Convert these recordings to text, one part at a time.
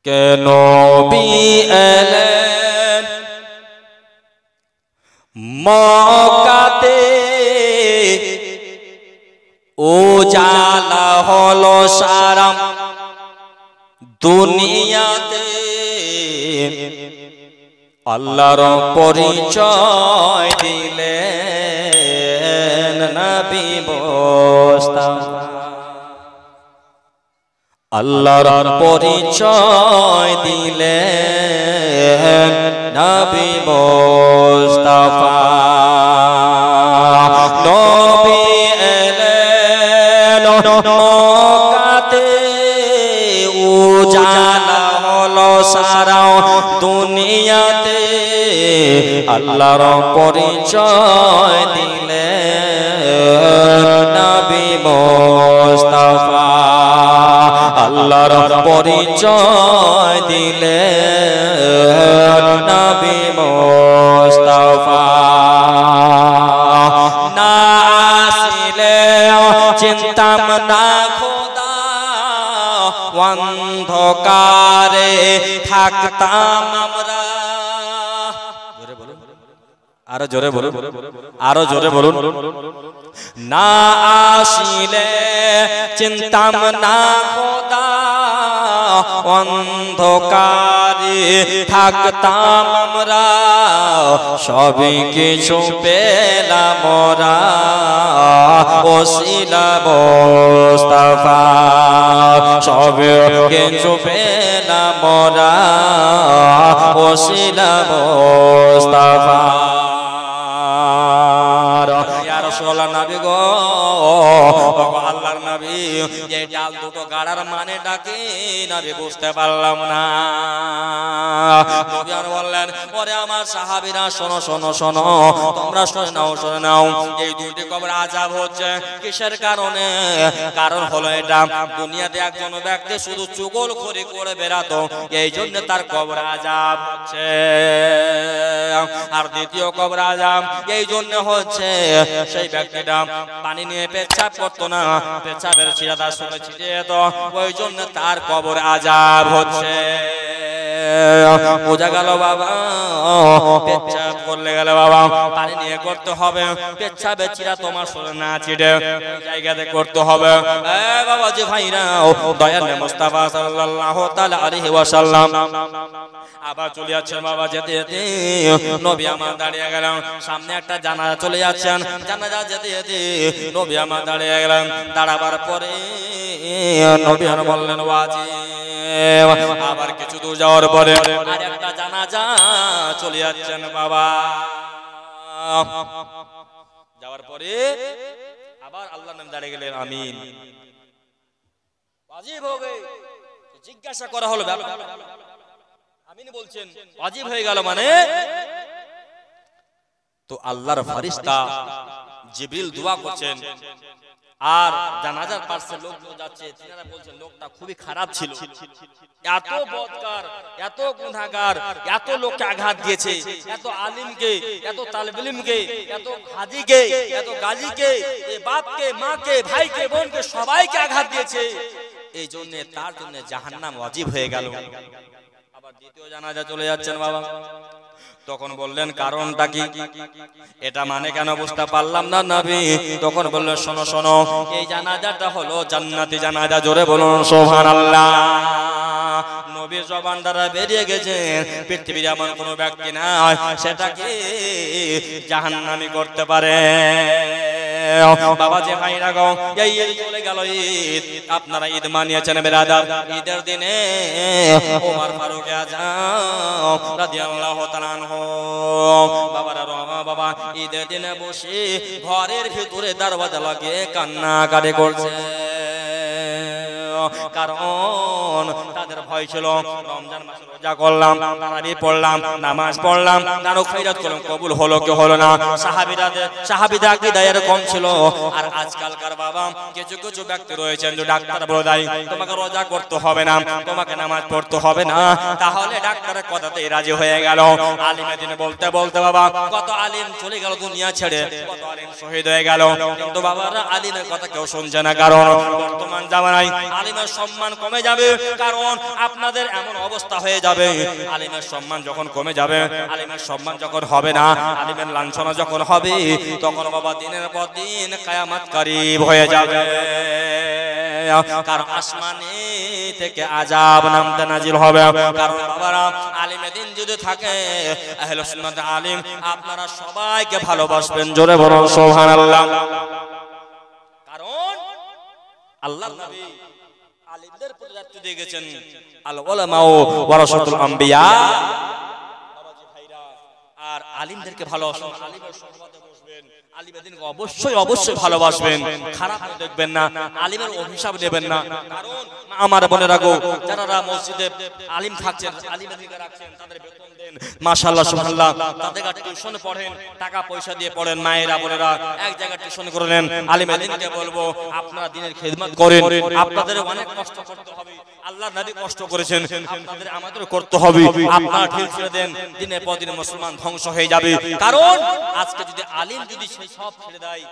কেন নবী এলেন মক্কাতে, উজালা হলো সারা দুনিয়াতে, আল্লাহর পরিচয় দিলেন নবী মুস্তাফা। আল্লাহর পরিচয় দিলেন নবী মুস্তাফা। নবী এলেন মক্কাতে, উজালা হলো সারা দুনিয়াতে, আল্লাহর পরিচয় দিলেন নবী মুস্তাফা। আল্লাহর পরিচয় দিলেন নবী মুস্তাফা। না আসিলে চিন্তাম না খোদা, অন্ধকারে থাকতাম আমরা। আরো জোরে বলুন, আরো জোরে বলুন। না আসিলে চিন্তাম না খোদা, অন্ধকারে থাকতাম আমরা, সবই কিছু পেলাম মোরা ওসিলা মুস্তাফা। সবই কিছু পেলাম মোরা ওসিলা মুস্তাফা। নবী গো, আল্লাহর নবী, এই ডাল দুটো গাড়ার মানে ডাকি নবী বুঝতে পারলাম না। নবী আর বললেন, ওরে আমার সাহাবীরা শোনো শোনো শোনো, তোমরা শুনে নাও শুনে নাও, এই দুইটি কবর আযাব হচ্ছে কিসের কারণে? কারণ হলো এটা, দুনিয়াতে একজন ব্যক্তি শুধু চুগলখড়ি করে বেড়াতো, এই জন্য তার কবর আযাব হচ্ছে। আর দ্বিতীয় কবর আযাব এই জন্য হচ্ছে, সেই ব্যক্তিটা পানি নিয়ে পেচ্ছাপ করতো না, পেচ্ছাপের ছিটা তার শরীরে ছিটে যেত, ওই জন্য তার কবর আযাব হচ্ছে। বোঝা গেল বাবা, পেচ্ছাপ করলে গেল বাবা পানি নিয়ে করতে হবে, পেচ্ছাপের ছিটা তোমার শরীরে না ছিটে জায়গাতে করতে হবে। বাবা যে ভাইরা, দয়াল মুস্তাফা সাল্লাল্লাহু তাআলা আলাইহি ওয়াসাল্লাম আবার চলে যাচ্ছেন বাবা, যেতে যেতে নবী আমার দাঁড়িয়ে গেলেন, সামনে একটা জানাজা চলে যাচ্ছেন, জানাজা যেতে যেতে নবী আমার দাঁড়িয়ে গেলেন। দাঁড়াবার পরে নবী আর বললেন ওয়াজিব। আবার কিছু দূর যাওয়ার পরে আরেকটা জানাজা চলে যাচ্ছেন বাবা। যাওয়ার পরে আবার আল্লাহর নামে দাঁড়িয়ে গেলেন আমিন, ওয়াজিব হয়ে গেল। জিজ্ঞাসা করা হলো, আমিন বলছেন, ওয়াজিব হয়ে গেল মানে? তো আল্লাহর ফেরেশতা জিবরিল দোয়া করছেন, আর জানাজার পাশে লোক যাচ্ছে, তিনারা বলছেন লোকটা খুবই খারাপ ছিল, এত বদকার, এত গুনাহগার, এত লোককে আঘাত দিয়েছে, এত আলিমকে, এত তালেবে ইলমকে, এত হাজীকে, এত গাজীকে, এই বাপকে, মাকে, ভাইকে, বোনকে সবাইকে আঘাত দিয়েছে, এই জন্য তার জন্য জাহান্নাম ওয়াজিব হয়ে গেল। আবার দ্বিতীয় জানাজা চলে যাচ্ছেন বাবা। তখন বললেন কারণটা কি? এটা মানে কেন বুঝতে পারলাম না নবী। তখন বললেন শোনো শোনো, এই জানাজাটা হলো জান্নাতি জানাজা। জোরে বলুন সুবহানাল্লাহ। নবীর জবান দ্বারা বেরিয়ে গেছে, পৃথিবীর এমন কোন ব্যক্তি নাই সেটাকে জাহান্নামী করতে পারে। বাবা যে ভাইরা গো, এই ঈদ চলে গেল, ঈদ আপনারা ঈদ মানিয়েছেন বেরাদার। ঈদের দিনে ওমর ফারুক আযম রাদিয়াল্লাহু তাআলা আনহু বাবারা বাবা ঈদের দিনে বসে ঘরের ভিতরে দরজা লাগিয়ে কান্নাকাটি করছে, কারণ তাদের ভয় ছিল রমজান মাসে রোজা করলাম, তারাবি পড়লাম, নামাজ পড়লাম, দারু খৈরাত করলাম, কবুল হলো কি হলো না। সাহাবীদের আকীদা এরকম ছিল। আর আজকালকার বাবা কিছু কিছু ব্যক্তি রয়েছেন যে ডাক্তার বলে দেয় তোমাকে রোজা করতে হবে না, তোমাকে নামাজ পড়তে হবে না, তাহলে ডাক্তারের কথাতেই রাজি হয়ে গেল। আলিমের দিনে বলতে বলতে বাবা কত আলিম চলে গেল দুনিয়া ছেড়ে, কত আলিম শহীদ হয়ে গেল, কিন্তু বাবারা আলিমের কথা কেউ শুনছে না। কারণ বর্তমান জামানায় আলিমের সম্মান কমে যাবে, কারণ আপনাদের এমন অবস্থা হয়ে যাবে, আলিমের সম্মান যখন কমে যাবে, আলিমের সম্মান যখন হবে না, আলিমের লাঞ্ছনা যখন হবে, তখন বাবা দিনের পর দিন কিয়ামত করিব হয়ে যাবে। কারণ আসমানে থেকে আযাব নামতে নাজিল হবে। কারণ বাবারা আলিমে দিন যদি থাকে, আহলে সুন্নাত আলিম, আপনারা সবাইকে ভালোবাসবেন, জোরে বলুন সুবহানাল্লাহ। কারণ আল্লাহর নবী আলিমদের প্রতি দায়িত্ব দিয়ে গেছেন, আল উলামাউ ওয়ারাসাতুল আম্বিয়া। বাবাজি ভাইরা, আর আলিমদেরকে ভালোবাসুন, আলিমের সুহবতে বসবেন, আলিমের দিনকে অবশ্যই অবশ্যই ভালোবাসবেন, খারাপ দেখবেন না, আলিমের অভিশাপ নেবেন না। কারণ আমার বোনেরা গো, যারা মসজিদে আলিম থাকছেন, আলিমের দিকে রাখছেন, তাদের বেতন দেন, মাশাআল্লাহ সুবহানাল্লাহ, তাদের কাছে টিউশন পড়েন, টাকা পয়সা দিয়ে পড়েন, মায়েরা বোনেরা এক জায়গায় টিউশন করে নেন। আলিমের দিনকে বলবো, আপনারা দিনের খিদমত করেন, আপনাদের অনেক কষ্ট করতে হবে, আল্লাহর নবী কষ্ট করেছেন, আপনাদের আমাদের করতে হবে। আপনারা ঢিল ছেড়ে দেন, দিনের পর দিন মুসলমান ধ্বংস হয়ে যাবে। কারণ আজকে যদি আলিম যদি সেই সব ছেড়ে দেয়,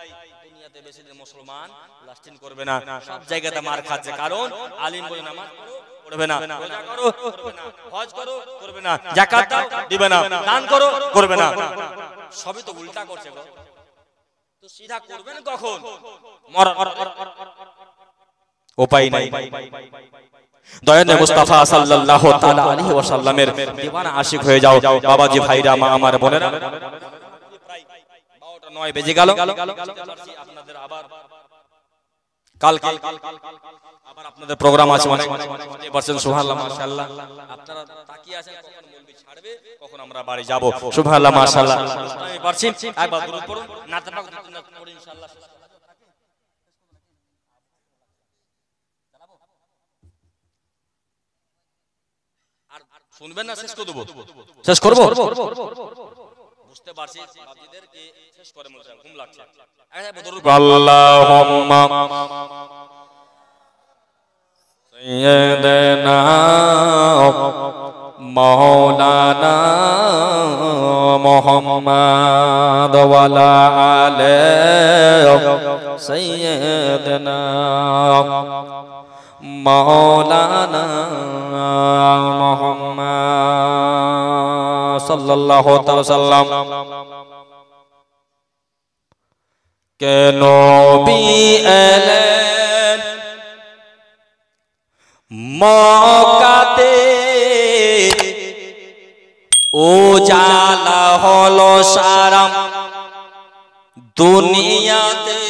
দুনিয়াতে বেশি দিন মুসলমান লাস্টিং করবে না, সব জায়গাতে মার খাচ্ছে। কারণ আলিম বলে নামাজ পড়ো, করবে না, রোজা করো, করবে না, হজ করো, করবে না, যাকাত দাও, দিবে না, দান করো, করবে না, সবই তো উল্টা করছে গো। তো সিধা করবেন কখন? উপায় নাই। দয়ানে মুস্তাফা সাল্লাল্লাহু তাআলা আলাইহি ওয়াসাল্লামের দিওয়ানা আশিক হয়ে যাও বাবাজি ভাইরা, মা আমার বোনেরা। প্রায় 12:09 বেজে গেল। আপনাদের আবার কালকে আবার আপনাদের প্রোগ্রাম আছে, অনেক পারছেন, সুবহানাল্লাহ মাশাআল্লাহ। আপনারা তাকিয়ে আছেন কখন মুলবি ছাড়বে, কখন আমরা বাড়ি যাব। সুবহানাল্লাহ মাশাআল্লাহ। আমি পারছি, একবার দুরূদ পড়ুন, নাতে পাক পড়ুন ইনশাআল্লাহ। আর শুনবেন না, শেষ করে দেব, শেষ করব, বুঝতে পারছি বাবাজিদেরকে শেষ করে বলছেন, ঘুম লাগছে। আল্লাহুম্মা সাইয়্যিদানা মাওলানা মুহাম্মদ ওয়া আলা আলি সাইয়্যিদানা মাওলানা মুহাম্মদ সাল্লাল্লাহু তাআলা সাল্লাম। কেন নবী এলেন মক্কাতে, উজালা হলো সারা দুনিয়াতে,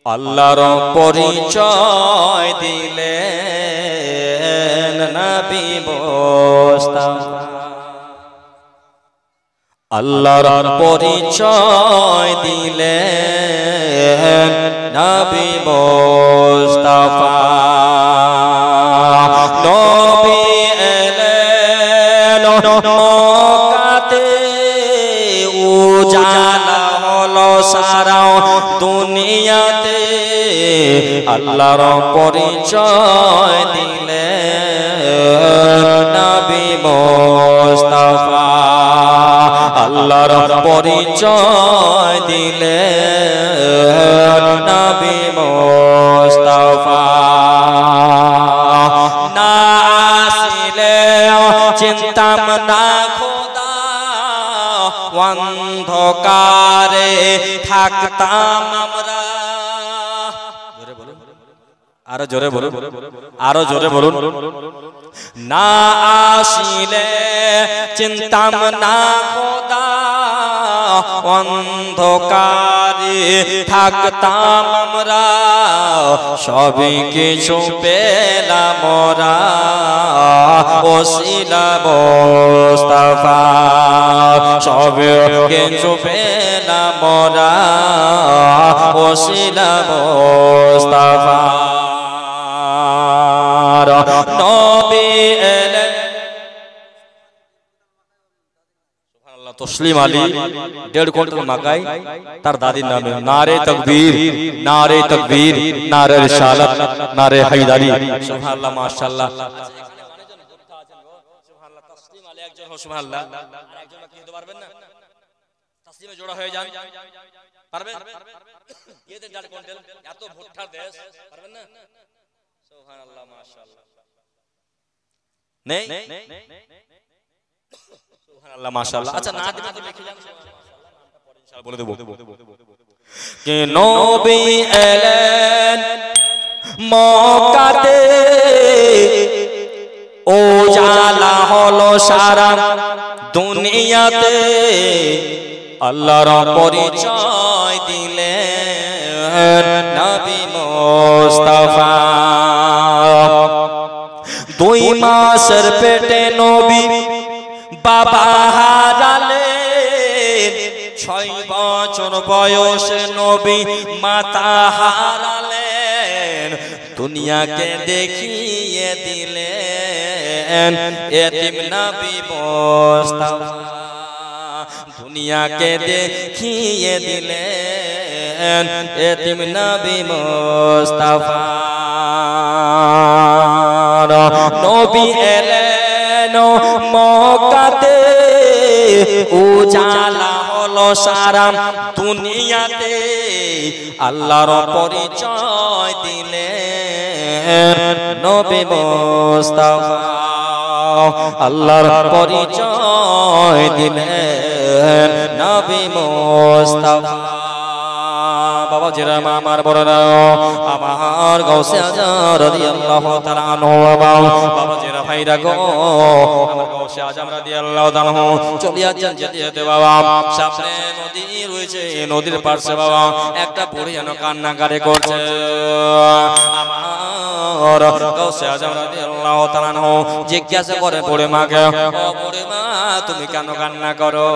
আল্লাহর পরিচয় দিলেন নবী মুস্তাফা। আল্লাহর পরিচয় দিলেন নবী মুস্তাফা। নবী এলেন মক্কাতে, উজালা হলো সারা দুনিয়াতে, আল্লাহর পরিচয় দিলেন নবী মুস্তাফা। আল্লাহর পরিচয় দিলেন নবী মুস্তাফা। না আসিলে চিন্তাম না খোদা, অন্ধকারে থাকতাম আমরা। আরো জোরে বলুন, আরো জোরে বলুন। না আসিলে চিন্তাম না খোদা, অন্ধকারে থাকতাম আমরা, সবই কিছু পেলাম মোরা ওসিলা মুস্তাফা। সবই কিছু পেলাম মোরা ওসিলা মুস্তাফা। নবী এলেন, সুবহানাল্লাহ। তসলিম আলী 1.5 কুইন্টাল মাকাই তার দাদির নামে। নারে তাকবীর, নারে তাকবীর, নারে রিসালাত, নারে হায়দারি। সুবহানাল্লাহ মাশাআল্লাহ। সুবহানাল্লাহ। তসলিম আলী একজন, সুবহানাল্লাহ। আর একজন কি হতে পারবেন না? তসলিমে জোড়া হয়ে যান, পারবেন? এদের 1.5 কুইন্টাল, এত ভুট্টার দেশ, পারবেন না? সুবহানাল্লাহ মাশাআল্লাহ নেই সুবহানাল্লাহ মাশাআল্লাহ আচ্ছা না দিলে তো লিখে যান মাশাআল্লাহ নামটা পরে ইনশাআল্লাহ বলে দেব কে নবী এলেন মক্কাতে ও জালা হলো সারা দুনিয়াতে আল্লাহর পরিচয় দিলেন নবী মুস্তাফা 2 মাসের পেটে নবী বাবা হারালেন 6 বছর বয়সে নবী মাতা হারালেন দুনিয়াকে দেখিয়ে দিলেন এতিম নবী মুস্তাফা দুনিয়াকে দেখিয়ে দিলেন এতিম নবী মুস্তাফা নবী এলেন মক্কাতে উজালা হলো সারা দুনিয়াতে আল্লাহর পরিচয় দিলেন নবী মুস্তাফা আল্লাহর পরিচয় দিলেন নবী মুস্তাফা বাবা জিরা আমার বড়রা আমার গাউসে আজম রাদিয়াল্লাহু তাআলা আনহু বাবা জিরা ভাইরা গো আমার গাউসে আজম রাদিয়াল্লাহু তাআলা চলিয়া যান যেতে বাবা সামনে নদী রয়েছে নদীর পাশে বাবা একটা বুড়ি যেন কান্নাকারি করছে আমার গাউসে আজম রাদিয়াল্লাহু তাআলা জিজ্ঞাসা করে বুড়ি মাকে ও বুড়ি মা তুমি কেন কান্না করো